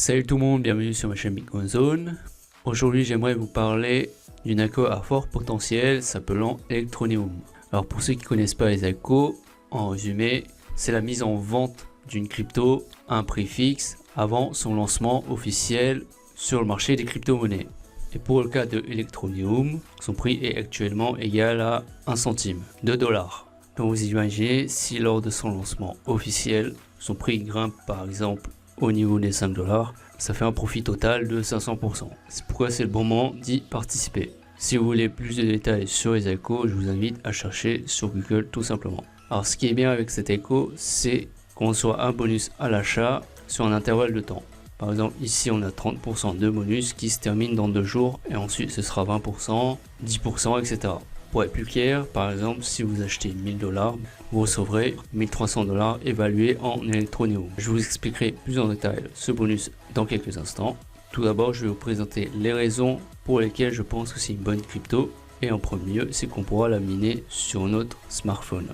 Salut tout le monde, bienvenue sur ma chaîne Bitcoin Zone. Aujourd'hui j'aimerais vous parler d'une ICO à fort potentiel s'appelant Electroneum. Alors pour ceux qui ne connaissent pas les ICO, en résumé, c'est la mise en vente d'une crypto à un prix fixe avant son lancement officiel sur le marché des crypto-monnaies. Et pour le cas de Electroneum, son prix est actuellement égal à 1 centime, 2 dollars. Donc vous imaginez si lors de son lancement officiel, son prix grimpe par exemple au niveau des 5 dollars, ça fait un profit total de 500%. C'est pourquoi c'est le bon moment d'y participer. Si vous voulez plus de détails sur les ICO, je vous invite à chercher sur Google tout simplement. Alors ce qui est bien avec cette ICO, c'est qu'on reçoit un bonus à l'achat sur un intervalle de temps. Par exemple ici on a 30% de bonus qui se termine dans 2 jours et ensuite ce sera 20%, 10%, etc. Pour être plus clair, par exemple, si vous achetez 1000 dollars, vous recevrez 1300 dollars évalués en Electroneum. Je vous expliquerai plus en détail ce bonus dans quelques instants. Tout d'abord, je vais vous présenter les raisons pour lesquelles je pense que c'est une bonne crypto. Et en premier lieu, c'est qu'on pourra la miner sur notre smartphone.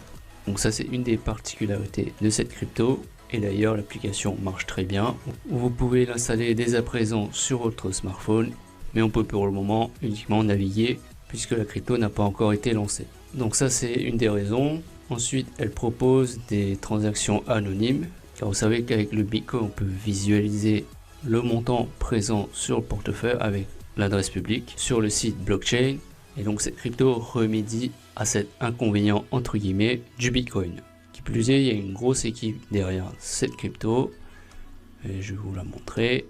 Donc ça, c'est une des particularités de cette crypto. Et d'ailleurs, l'application marche très bien. Vous pouvez l'installer dès à présent sur votre smartphone. Mais on peut pour le moment uniquement naviguer puisque la crypto n'a pas encore été lancée. Donc ça c'est une des raisons. Ensuite elle propose des transactions anonymes, car vous savez qu'avec le Bitcoin on peut visualiser le montant présent sur le portefeuille avec l'adresse publique sur le site blockchain, et donc cette crypto remédie à cet inconvénient entre guillemets du Bitcoin. Qui plus est, il y a une grosse équipe derrière cette crypto et je vais vous la montrer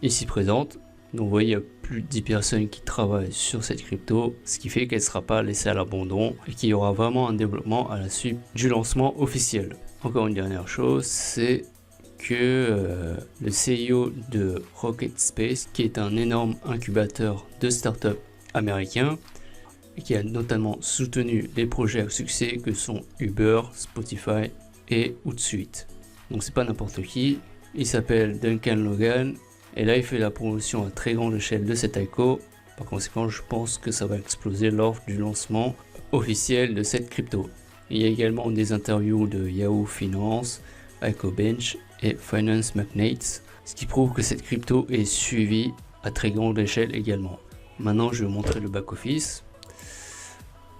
ici présente. Donc vous voyez, il y a plus de 10 personnes qui travaillent sur cette crypto, ce qui fait qu'elle ne sera pas laissée à l'abandon et qu'il y aura vraiment un développement à la suite du lancement officiel. Encore une dernière chose, c'est que le CEO de Rocket Space, qui est un énorme incubateur de startups américains, et qui a notamment soutenu les projets à succès que sont Uber, Spotify et Hootsuite. Donc c'est pas n'importe qui, il s'appelle Duncan Logan. Et là, il fait la promotion à très grande échelle de cette ICO. Par conséquent, je pense que ça va exploser lors du lancement officiel de cette crypto. Il y a également des interviews de Yahoo Finance, ICObench et Finance Magnates, ce qui prouve que cette crypto est suivie à très grande échelle également. Maintenant, je vais vous montrer le back-office.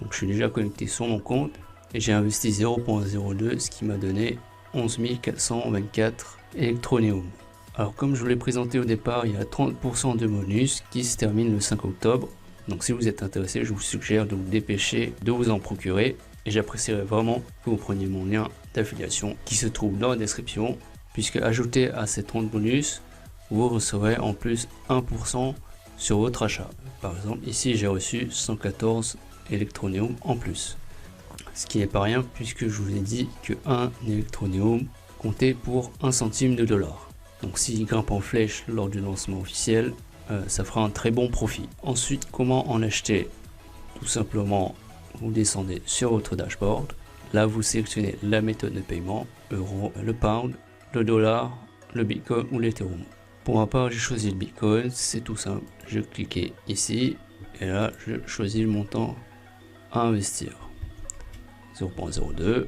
Donc, je suis déjà connecté sur mon compte et j'ai investi 0.02, ce qui m'a donné 11 424 Electroneum. Alors comme je vous l'ai présenté au départ, il y a 30% de bonus qui se termine le 5 octobre. Donc si vous êtes intéressé, je vous suggère de vous dépêcher de vous en procurer. Et j'apprécierais vraiment que vous preniez mon lien d'affiliation qui se trouve dans la description. Puisque ajouté à ces 30 bonus, vous recevrez en plus 1% sur votre achat. Par exemple ici j'ai reçu 114 Electroneum en plus. Ce qui n'est pas rien puisque je vous ai dit que un Electroneum comptait pour 1 centime de dollar. Donc s'il grimpe en flèche lors du lancement officiel, ça fera un très bon profit. Ensuite, comment en acheter? Tout simplement, vous descendez sur votre dashboard. Là, vous sélectionnez la méthode de paiement, euro, le pound, le dollar, le bitcoin ou l'ethereum. Pour ma part, j'ai choisi le bitcoin, c'est tout simple. Je clique ici et là, je choisis le montant à investir. 0.02. Et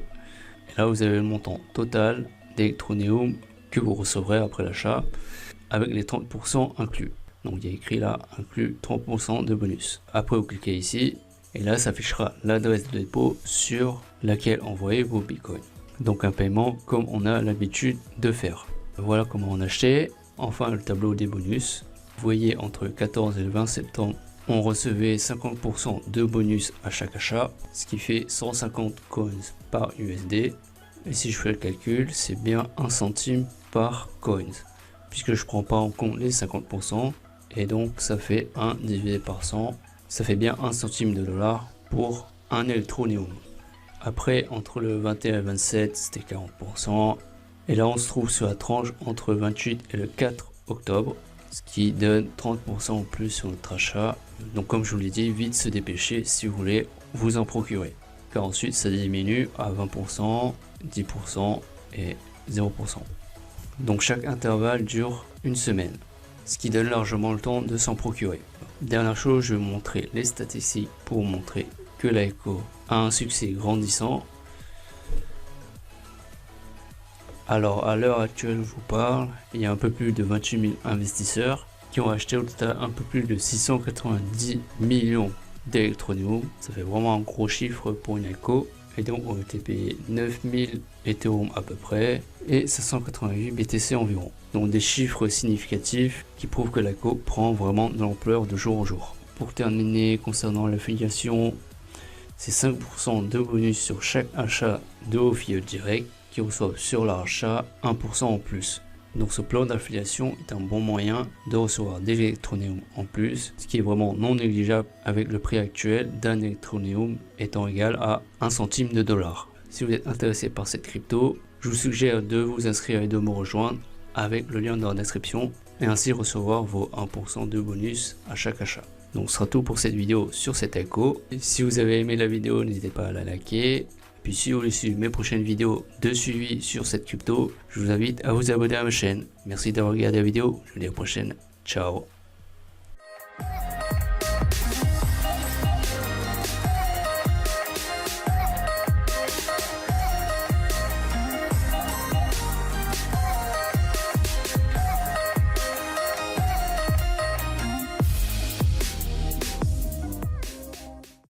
là, vous avez le montant total d'Electroneum que vous recevrez après l'achat avec les 30% inclus. Donc il y a écrit là inclus 30% de bonus. Après vous cliquez ici et là s'affichera l'adresse de dépôt sur laquelle envoyer vos bitcoins. Donc un paiement comme on a l'habitude de faire. Voilà comment en acheter. Enfin le tableau des bonus. Vous voyez entre le 14 et le 20 septembre on recevait 50% de bonus à chaque achat, ce qui fait 150 coins par USD. Et si je fais le calcul, c'est bien 1 centime par coin, puisque je prends pas en compte les 50%, et donc ça fait 1 divisé par 100, ça fait bien 1 centime de dollar pour un Electroneum. Après, entre le 21 et le 27, c'était 40%, et là on se trouve sur la tranche entre le 28 et le 4 octobre, ce qui donne 30% en plus sur notre achat. Donc comme je vous l'ai dit, vite se dépêcher si vous voulez vous en procurer, car ensuite ça diminue à 20%, 10% et 0%. Donc chaque intervalle dure une semaine, ce qui donne largement le temps de s'en procurer. Dernière chose, je vais vous montrer les statistiques pour vous montrer que l'ICO a un succès grandissant. Alors à l'heure actuelle où je vous parle, il y a un peu plus de 28 000 investisseurs qui ont acheté au total un peu plus de 690 millions d'Electroneum. Ça fait vraiment un gros chiffre pour une alco. Et donc on a été payé 9000 Ethereum à peu près et 588 BTC environ. Donc des chiffres significatifs qui prouvent que l'alco prend vraiment de l'ampleur de jour en jour. Pour terminer, concernant l'affiliation, c'est 5% de bonus sur chaque achat de vos filles direct qui reçoivent sur l'achat 1% en plus. Donc ce plan d'affiliation est un bon moyen de recevoir des Electroneum en plus, ce qui est vraiment non négligeable avec le prix actuel d'un Electroneum étant égal à 1 centime de dollar. Si vous êtes intéressé par cette crypto, je vous suggère de vous inscrire et de me rejoindre avec le lien dans la description et ainsi recevoir vos 1% de bonus à chaque achat. Donc ce sera tout pour cette vidéo sur cette alco. Si vous avez aimé la vidéo, n'hésitez pas à la liker. Puis si vous voulez suivre mes prochaines vidéos de suivi sur cette crypto, je vous invite à vous abonner à ma chaîne. Merci d'avoir regardé la vidéo, je vous dis à la prochaine. Ciao.